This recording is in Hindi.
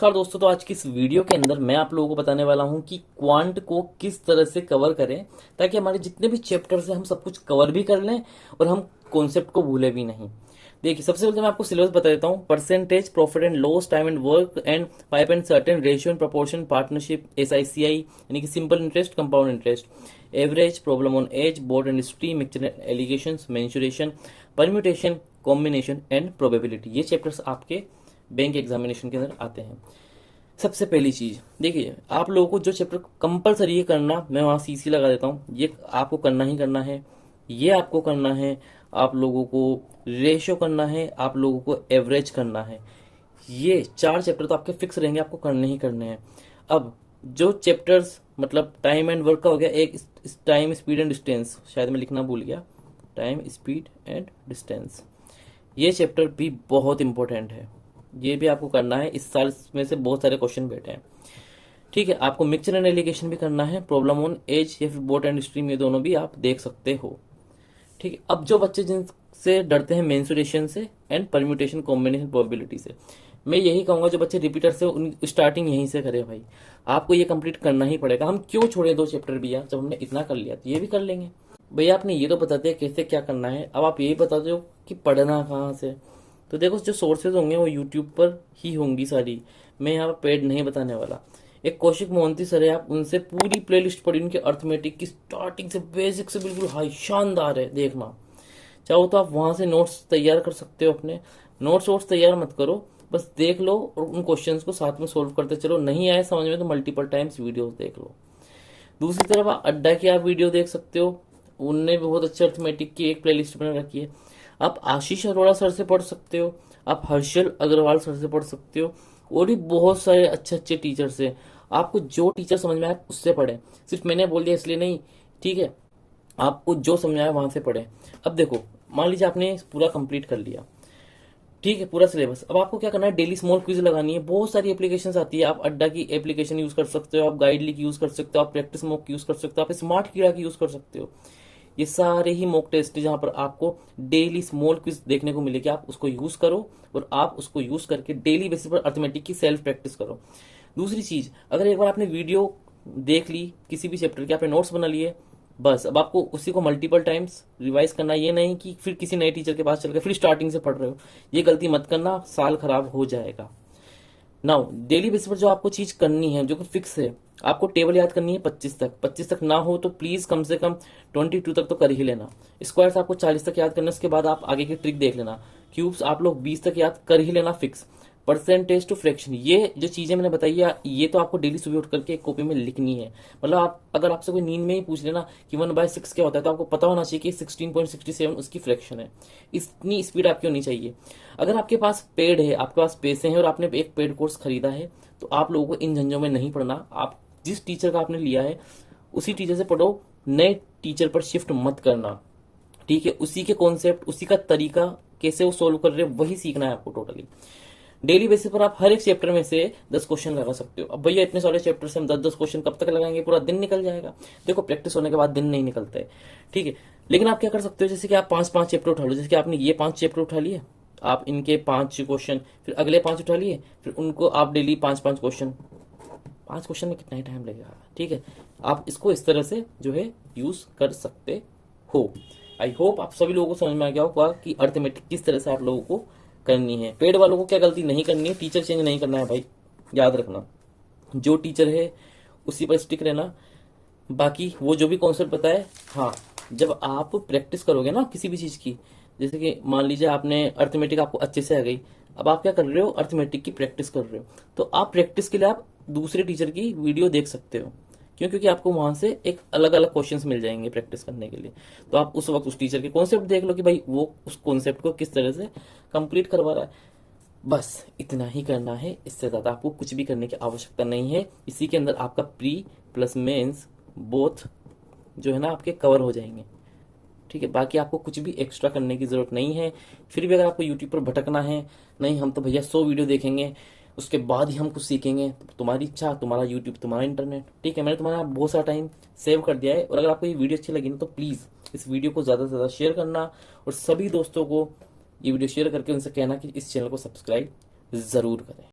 नमस्कार दोस्तों। तो आज की इस वीडियो के अंदर मैं आप लोगों को बताने वाला हूं कि क्वांट को किस तरह से कवर करें ताकि हमारे जितने भी चैप्टर्स हैं हम सब कुछ कवर भी कर लें और हम कॉन्सेप्ट को भूले भी नहीं। देखिए, सबसे पहले मैं आपको सिलेबस बता देता हूं। Percentage, profit and loss, time and work and pipe and cistern, ratio and proportion, partnership, SICI यानी कि simple interest, compound interest, average, problem on age, boat and history, mixture alligations, mensuration, permutation, combination and probability, ये चैप्टर्स आपके बैंक एग्जामिनेशन के अंदर आते हैं। सबसे पहली चीज देखिए, आप लोगों को जो चैप्टर कंपलसरी है करना, मैं वहां CC लगा देता हूं, ये आपको करना ही करना है। ये आपको करना है, आप लोगों को रेशियो करना है, आप लोगों को एवरेज करना है। ये 4 चैप्टर तो आपके फिक्स रहेंगे, आपको करने ही करने हैं। अब जो चैप्टर्स मतलब टाइम एंड वर्क का हो गया, एक टाइम, स्पीड एंड डिस्टेंस, शायद मैं लिखना भूल गया, टाइम, स्पीड एंड डिस्टेंस, ये चैप्टर भी बहुत इंपॉर्टेंट है। ये भी आपको करना है। इस साल में से बहुत सारे क्वेश्चन बैठे हैं। ठीक है, आपको मिक्सचर एंड एलिगेशन भी करना है, प्रॉब्लम ऑन एज या फिर बोट एंड स्ट्रीम, ये दोनों भी आप देख सकते हो। ठीक है, अब जो बच्चे जिनसे डरते हैं मेंसुरेशन से एंड परम्यूटेशन, कॉम्बिनेशन, प्रोबेबिलिटी से, मैं यही कहूंगा जो बच्चे रिपीटर से उन स्टार्टिंग यहीं से करें भाई। आपको ये कंप्लीट करना ही पड़ेगा। हम क्यों छोड़े 2 चैप्टर भी यार, जब हमने इतना कर लिया तो ये भी कर लेंगे। भैया आपने ये तो बता दिया कैसे क्या करना है, अब आप यही बता दो कि पढ़ना कहाँ से। तो देखो, जो सोर्सेज होंगे वो यूट्यूब पर ही होंगी सारी, मैं यहाँ पर पेड नहीं बताने वाला। एक कौशिक मोहंती सर है, आप उनसे पूरी प्लेलिस्ट पढ़ी, उनके अर्थमेटिक की स्टार्टिंग से बेसिक से बिल्कुल हाई, शानदार है, देखना। चाहो तो आप वहां से नोट्स तैयार कर सकते हो अपने। नोट्स वोट्स तैयार मत करो, बस देख लो और उन क्वेश्चंस को साथ में सोल्व करते चलो। नहीं आए समझ में तो मल्टीपल टाइम्स वीडियोस देख लो। दूसरी तरफ अड्डा की आप वीडियो देख सकते हो, उनने भी बहुत अच्छे अर्थमेटिक की एक प्लेलिस्ट बना रखी है। आप आशीष अरोड़ा सर से पढ़ सकते हो, आप हर्षल अग्रवाल सर से पढ़ सकते हो, और भी बहुत सारे अच्छे अच्छे टीचर्स हैं। आपको जो टीचर समझ में आए उससे पढ़ें, सिर्फ मैंने बोल दिया इसलिए नहीं। ठीक है, आपको जो समझ में आए वहां से पढ़ें। अब देखो, मान लीजिए आपने पूरा कंप्लीट कर लिया, ठीक है, पूरा सिलेबस। अब आपको क्या करना है, डेली स्मॉल क्विज लगानी है। बहुत सारी एप्लीकेशंस आती है, आप अड्डा की एप्लीकेशन यूज कर सकते हो, आप गाइडली की यूज कर सकते हो, आप प्रैक्टिस मॉक यूज कर सकते हो, आप स्मार्ट कीड़ा की यूज कर सकते हो। ये सारे ही मॉक टेस्ट जहां पर आपको डेली स्मॉल क्विज देखने को मिलेगी, आप उसको यूज करो और आप उसको यूज करके डेली बेसिस पर अर्थमेटिक की सेल्फ प्रैक्टिस करो। दूसरी चीज, अगर एक बार आपने वीडियो देख ली किसी भी चैप्टर के, आपने नोट्स बना लिए, बस अब आपको उसी को मल्टीपल टाइम्स रिवाइज करना। ये नहीं कि फिर किसी नए टीचर के पास चल के फिर स्टार्टिंग से पढ़ रहे हो, ये गलती मत करना, साल खराब हो जाएगा। नाउ डेली बेसिस पर जो आपको चीज करनी है, जो कि फिक्स है, आपको टेबल याद करनी है 25 तक ना हो तो प्लीज कम से कम 22 तक तो कर ही लेना। स्क्वायर्स आपको 40 तक याद करना, उसके बाद आप आगे की ट्रिक देख लेना। क्यूब्स आप लोग 20 तक याद कर ही लेना फिक्स। परसेंटेज टू फ्रैक्शन, ये जो चीजें मैंने बताई है, ये तो आपको डेली सुबह उठ करके एक कॉपी में लिखनी है। मतलब आप अगर आपसे कोई नींद में ही पूछ लेना कि 1/6 क्या होता है, तो आपको पता होना चाहिए कि 16.67 उसकी फ्रैक्शन है। इतनी स्पीड आपकी होनी चाहिए। अगर आपके पास पेड है, आपके पास पैसे हैं और आपने एक पेड कोर्स खरीदा है, तो आप लोगों को इन झंझों में नहीं पढ़ना। आप जिस टीचर का आपने लिया है उसी टीचर से पढ़ो, नए टीचर पर शिफ्ट मत करना। ठीक है, उसी के कॉन्सेप्ट, उसी का तरीका, कैसे वो सोल्व कर रहे हैं वही सीखना है आपको टोटली। डेली बेसिस पर आप हर एक चैप्टर में से 10 क्वेश्चन लगा सकते हो। अब भैया इतने सारे चैप्टर से हम 10-10 क्वेश्चन कब तक लगाएंगे, पूरा दिन निकल जाएगा। देखो, प्रैक्टिस होने के बाद दिन नहीं निकलता है। ठीक है, लेकिन आप क्या कर सकते हो, जैसे कि आप 5-5 चैप्टर उठा लो। जैसे कि आपने ये 5 चैप्टर उठा लिए, आप इनके 5 क्वेश्चन, फिर अगले 5 उठा लिए, फिर उनको आप डेली 5-5 क्वेश्चन। 5 क्वेश्चन में कितना ही टाइम लगेगा। ठीक है, आप इसको इस तरह से जो है यूज कर सकते हो। आई होप आप सभी लोगों को समझ में आ गया होगा कि अर्थमेटिक किस तरह से आप लोगों को करनी है। पेड वालों को क्या गलती नहीं करनी है, टीचर चेंज नहीं करना है भाई, याद रखना। जो टीचर है उसी पर स्टिक रहना। बाकी वो जो भी कॉन्सेप्ट बताए, हाँ, जब आप प्रैक्टिस करोगे ना किसी भी चीज की, जैसे कि मान लीजिए आपने अर्थमेटिक आपको अच्छे से आ गई, अब आप क्या कर रहे हो, अर्थमेटिक की प्रैक्टिस कर रहे हो, तो आप प्रैक्टिस के लिए आप दूसरे टीचर की वीडियो देख सकते हो। क्यों? क्योंकि आपको वहां से एक अलग अलग क्वेश्चंस मिल जाएंगे प्रैक्टिस करने के लिए। तो आप उस वक्त उस टीचर के कॉन्सेप्ट देख लो कि भाई वो उस कॉन्सेप्ट को किस तरह से कंप्लीट करवा रहा है। बस इतना ही करना है, इससे ज्यादा आपको कुछ भी करने की आवश्यकता नहीं है। इसी के अंदर आपका प्री प्लस मेंस बोथ जो है ना आपके कवर हो जाएंगे। ठीक है, बाकी आपको कुछ भी एक्स्ट्रा करने की जरूरत नहीं है। फिर भी अगर आपको यूट्यूब पर भटकना है, नहीं हम तो भैया 100 वीडियो देखेंगे उसके बाद ही हम कुछ सीखेंगे, तो तुम्हारी इच्छा, तुम्हारा यूट्यूब, तुम्हारा इंटरनेट। ठीक है, मैंने तुम्हारा बहुत सारा टाइम सेव कर दिया है। और अगर आपको ये वीडियो अच्छी लगी ना, तो प्लीज इस वीडियो को ज्यादा से ज्यादा शेयर करना, और सभी दोस्तों को ये वीडियो शेयर करके उनसे कहना कि इस चैनल को सब्सक्राइब जरूर करें।